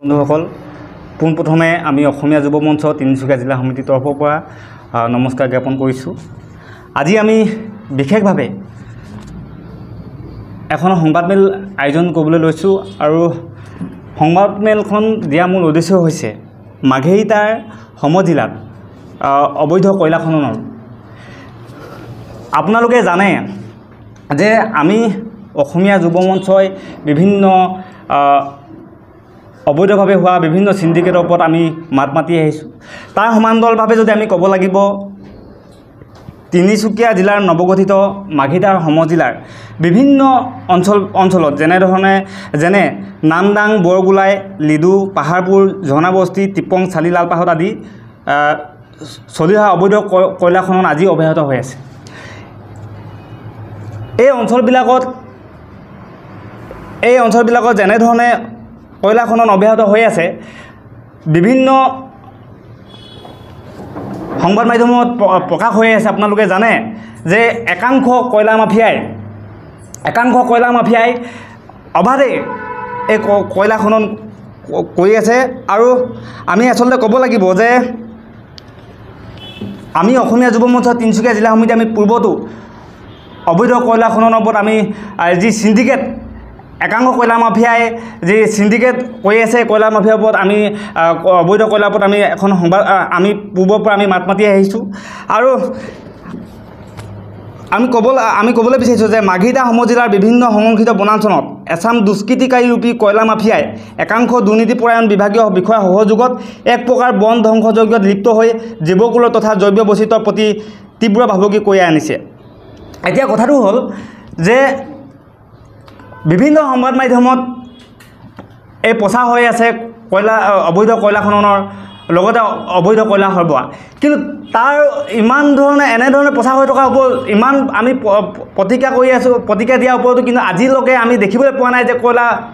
বন্ধুসকল পোনপ্ৰথমে আমি অসমীয়া যুৱ মঞ্চ তিনিচুকীয়া জিলা সমিতিৰ তৰফৰ পৰা নমস্কাৰ জ্ঞাপন কৰিছোঁ। আজি আমি বিশেষভাৱে এখন সংবাদমেল আয়োজন কৰিবলৈ লৈছোঁ আৰু সংবাদমেলখন দিয়া মূল উদ্দেশ্য হৈছে মাঘেৰিটাৰ সমজিলাত অবৈধ কয়লা খননৰ। আপোনালোকে জানে যে আমি অসমীয়া যুৱ মঞ্চই বিভিন্ন অবৈধভাৱে হোৱা বিভিন্ন সিন্ডিকেটৰ ওপৰত আমি মাত মাতি আহিছোঁ। তাৰ সমান্তৰালভাৱে যদি আমি ক'ব লাগিব তিনিচুকীয়া জিলাৰ নৱগঠিত মাঘেৰিটাৰ সমজিলাৰ বিভিন্ন অঞ্চলত যেনে নামদাং, বৰগোলাই, লিডু, পাহাৰপুৰ, ঝৰ্ণাবস্তি, টিপং, চালিলালপাহত আদি চলি অহা অবৈধ কয়লা খনন আজি অব্যাহত হৈ আছে। এই অঞ্চলবিলাকত যেনেধৰণে কয়লা খনন অব্যাহত হৈ আছে, বিভিন্ন সংবাদ মাধ্যমত প্ৰকাশ হৈ আছে। আপোনালোকে জানে যে একাংশ কয়লা মাফিয়াই অবাধে এই কয়লা খনন কৰি আছে। আৰু আমি আচলতে ক'ব লাগিব যে আমি অসমীয়া যুৱ মঞ্চ তিনিচুকীয়া জিলা সমিতি আমি পূৰ্বতো অবৈধ কয়লা খননৰ ওপৰত আমি যি সিন্ডিকেট একাংশ কয়লা মাফিয়াই যি সিন্ডিকেট কৰি আছে, কয়লা মাফিয়াৰ ওপৰত আমি অবৈধ কয়লাৰ ওপৰত আমি এখন সংবাদ আমি পূৰ্বৰ পৰা আমি মাত মাতি আহিছোঁ। আৰু আমি ক'বলৈ বিচাৰিছোঁ যে মাঘেৰিটা সমজিলাৰ বিভিন্ন সংৰক্ষিত বনাঞ্চলত এছাম দুষ্কৃতিকাৰী ৰূপী কয়লা মাফিয়াই একাংশ দুৰ্নীতিপৰায়ণ বিভাগীয় বিষয়াৰ সহযোগত এক প্ৰকাৰ বন ধ্বংসযজ্ঞত লিপ্ত হৈ জীৱকুলৰ তথা জৈৱ বৈচিত্ৰৰ প্ৰতি তীব্ৰ ভাবুকি কঢ়িয়াই আনিছে। এতিয়া কথাটো হ'ল যে বিভিন্ন সংবাদ মাধ্যমত এই প্ৰচাৰ হৈ আছে অবৈধ কয়লা খননৰ লগতে অবৈধ কয়লা সৰবৰাহ, কিন্তু তাৰ এনেধৰণে প্ৰচাৰ হৈ থকাৰ ওপৰত ইমান আমি প্ৰতিক্ৰিয়া দিয়াৰ ওপৰতো কিন্তু আজিলৈকে আমি দেখিবলৈ পোৱা নাই যে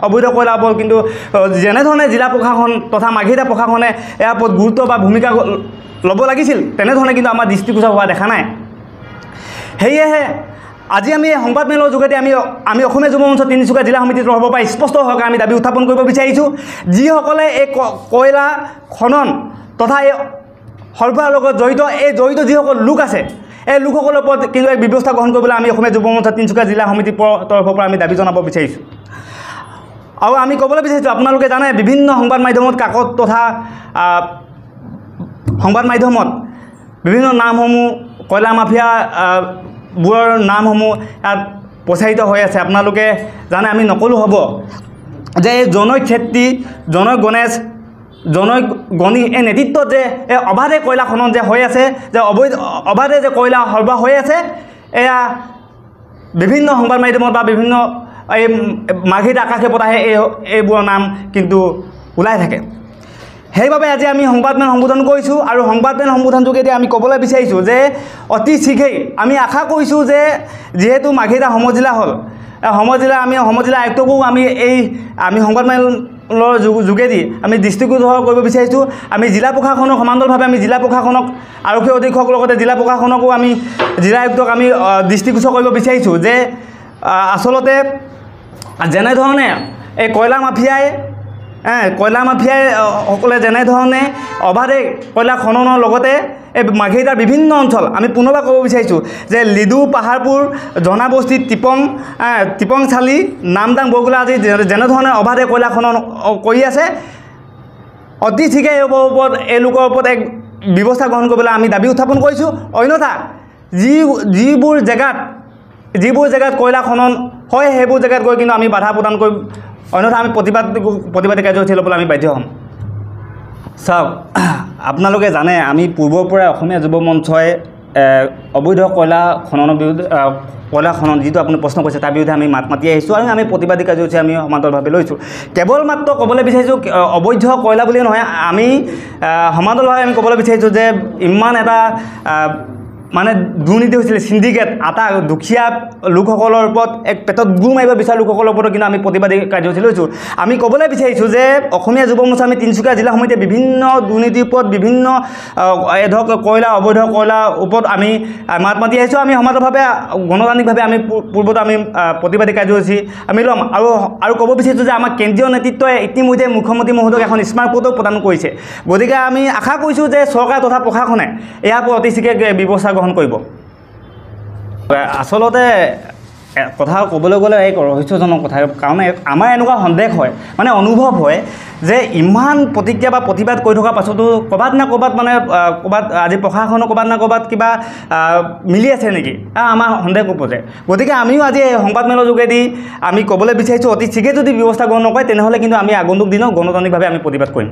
অবৈধ কয়লাৰ ওপৰত কিন্তু যেনেধৰণে জিলা প্ৰশাসন তথা মাঘেৰিটা প্ৰশাসনে ইয়াৰ ওপৰত গুৰুত্ব বা ভূমিকা ল'ব লাগিছিল, তেনেধৰণে কিন্তু আমাৰ দৃষ্টিগোচৰ হোৱা দেখা নাই। সেয়েহে আজি আমি এই সংবাদমেলৰ যোগেদি আমি অসমীয়া যুৱ মঞ্চ তিনিচুকীয়া জিলা সমিতিৰ তৰফৰ পৰা স্পষ্ট হোৱাকৈ আমি দাবী উত্থাপন কৰিব বিচাৰিছোঁ, যিসকলে এই কয়লা খনন তথা এই সৰবৰাহৰ লগত জড়িত যিসকল লোক আছে, এই লোকসকলৰ ওপৰত কিন্তু এক ব্যৱস্থা গ্ৰহণ কৰিবলৈ আমি অসমীয়া যুৱ মঞ্চ তিনিচুকীয়া জিলা সমিতিৰ তৰফৰ পৰা আমি দাবী জনাব বিচাৰিছোঁ। আৰু আমি ক'বলৈ বিচাৰিছোঁ, আপোনালোকে জানে বিভিন্ন সংবাদ মাধ্যমত কাকত তথা সংবাদ মাধ্যমত বিভিন্ন নামসমূহ কয়লা মাফিয়া বোৰৰ নামসমূহ ইয়াত প্ৰচাৰিত হৈ আছে। আপোনালোকে জানে, আমি নক'লেও হ'ব যে এই জনৈক ক্ষেত্ৰী, জনৈক গণেশ, জনৈক গণি এই নেতৃত্বত যে এই অবাধে কয়লা খনন যে হৈ আছে, যে অবাধে যে কয়লা সৰবৰাহ হৈ আছে, এয়া বিভিন্ন সংবাদ মাধ্যমত বা বিভিন্ন এই মাঘেৰিটা আকাশে পতাহে এইবোৰৰ নাম কিন্তু ওলাই থাকে। সেইবাবে আজি আমি সংবাদমেল সম্বোধন কৰিছোঁ আৰু সংবাদমেল সম্বোধন যোগেদি আমি ক'বলৈ বিচাৰিছোঁ যে অতি শীঘ্ৰেই আমি আশা কৰিছোঁ যে যিহেতু মাঘেৰিটা সমজিলা হ'ল, সমজিলা আয়ুক্তকো আমি সংবাদমেলৰ যোগেদি আমি দৃষ্টিগোচৰ কৰিব বিচাৰিছোঁ। আমি জিলা প্ৰশাসনক সমান্তৰালভাৱে আমি জিলা প্ৰশাসনক, আৰক্ষী অধীক্ষকৰ লগতে জিলা প্ৰশাসনকো আমি জিলা আয়ুক্তক আমি দৃষ্টিগোচৰ কৰিব বিচাৰিছোঁ যে আচলতে যেনেধৰণে এই কয়লা মাফিয়াই সকলে যেনেধৰণে অবাধে কয়লা খননৰ লগতে এই মাঘেৰিটাৰ বিভিন্ন অঞ্চল আমি পুনৰবাৰ ক'ব বিচাৰিছোঁ যে লিডু, পাহাৰপুৰ, ঝৰ্ণাবস্তি, টিপং চালি, নামদাং, বৰগোলা আদি যেনেধৰণে অবাধে কয়লা খনন কৰি আছে, অতি শীঘ্ৰে এওঁলোকৰ ওপৰত এক ব্যৱস্থা গ্ৰহণ কৰিবলৈ আমি দাবী উত্থাপন কৰিছোঁ। অন্যথা যিবোৰ জেগাত কয়লা খনন হয়, সেইবোৰ জেগাত গৈ কিন্তু আমি বাধা প্ৰদান কৰিম, অন্যথা আমি প্ৰতিবাদী কাৰ্যসূচী ল'বলৈ আমি বাধ্য হ'ম। চাওক, আপোনালোকে জানে আমি পূৰ্বৰ পৰাই অসমীয়া যুৱ মঞ্চই অবৈধ কয়লা খনন যিটো আপুনি প্ৰশ্ন কৰিছে তাৰ বিৰুদ্ধে আমি মাত মাতি আহিছোঁ আৰু আমি প্ৰতিবাদী কাৰ্যসূচী আমি সমান্তৰালভাৱে লৈছোঁ। কেৱল মাত্ৰ ক'বলৈ বিচাৰিছোঁ অবৈধ কয়লা বুলিয়ে নহয়, আমি সমান্তৰালভাৱে আমি ক'বলৈ বিচাৰিছোঁ যে ইমান এটা মানে দুৰ্নীতি হৈছিলে সিন্ডিকেট আটা দুখীয়া লোকসকলৰ ওপৰত এক পেটত গু মাৰিব বিচৰা লোকসকলৰ ওপৰত কিন্তু আমি প্ৰতিবাদী কাৰ্যসূচী লৈছোঁ আমি ক'বলৈ বিচাৰিছোঁ যে অসমীয়া যুৱ মৰ্চা আমি তিনিচুকীয়া জিলা সমিতিয়ে বিভিন্ন দুৰ্নীতিৰ ওপৰত বিভিন্ন ধৰক কয়লা অবৈধ কয়লাৰ ওপৰত আমি মাত মাতি আহিছোঁ আমি সমান্তৰালভাৱে গণতান্ত্ৰিকভাৱে আমি পূৰ্বতে আমি প্ৰতিবাদী কাৰ্যসূচী আমি ল'ম আৰু ক'ব বিচাৰিছোঁ যে আমাৰ কেন্দ্ৰীয় নেতৃত্বই ইতিমধ্যে মুখ্যমন্ত্ৰী মহোদয়ক এখন স্মাৰক পত্ৰও প্ৰদান কৰিছে গতিকে আমি আশা কৰিছোঁ যে চৰকাৰ তথা প্ৰশাসনে ইয়াৰ ওপৰত অতি শীঘ্ৰে ব্যৱস্থা গ্ৰহণ কৰিব আচলতে কথা ক'বলৈ গ'লে এক ৰহস্যজনক কথা কাৰণ আমাৰ এনেকুৱা সন্দেহ হয় মানে অনুভৱ হয় যে ইমান প্ৰতিক্ৰিয়া বা প্ৰতিবাদ কৰি থকাৰ পাছতো ক'ৰবাত না ক'ৰবাত মানে ক'ৰবাত আজি প্ৰশাসনৰ ক'ৰবাত না ক'ৰবাত কিবা মিলি আছে নেকি আমাৰ সন্দেহ উপজে গতিকে আমিও আজি সংবাদমেলৰ যোগেদি আমি ক'বলৈ বিচাৰিছোঁ অতি শীঘ্ৰে যদি ব্যৱস্থা গ্ৰহণ নকৰে তেনেহ'লে কিন্তু আমি আগন্তুক দিনত গণতান্ত্ৰিকভাৱে আমি প্ৰতিবাদ কৰিম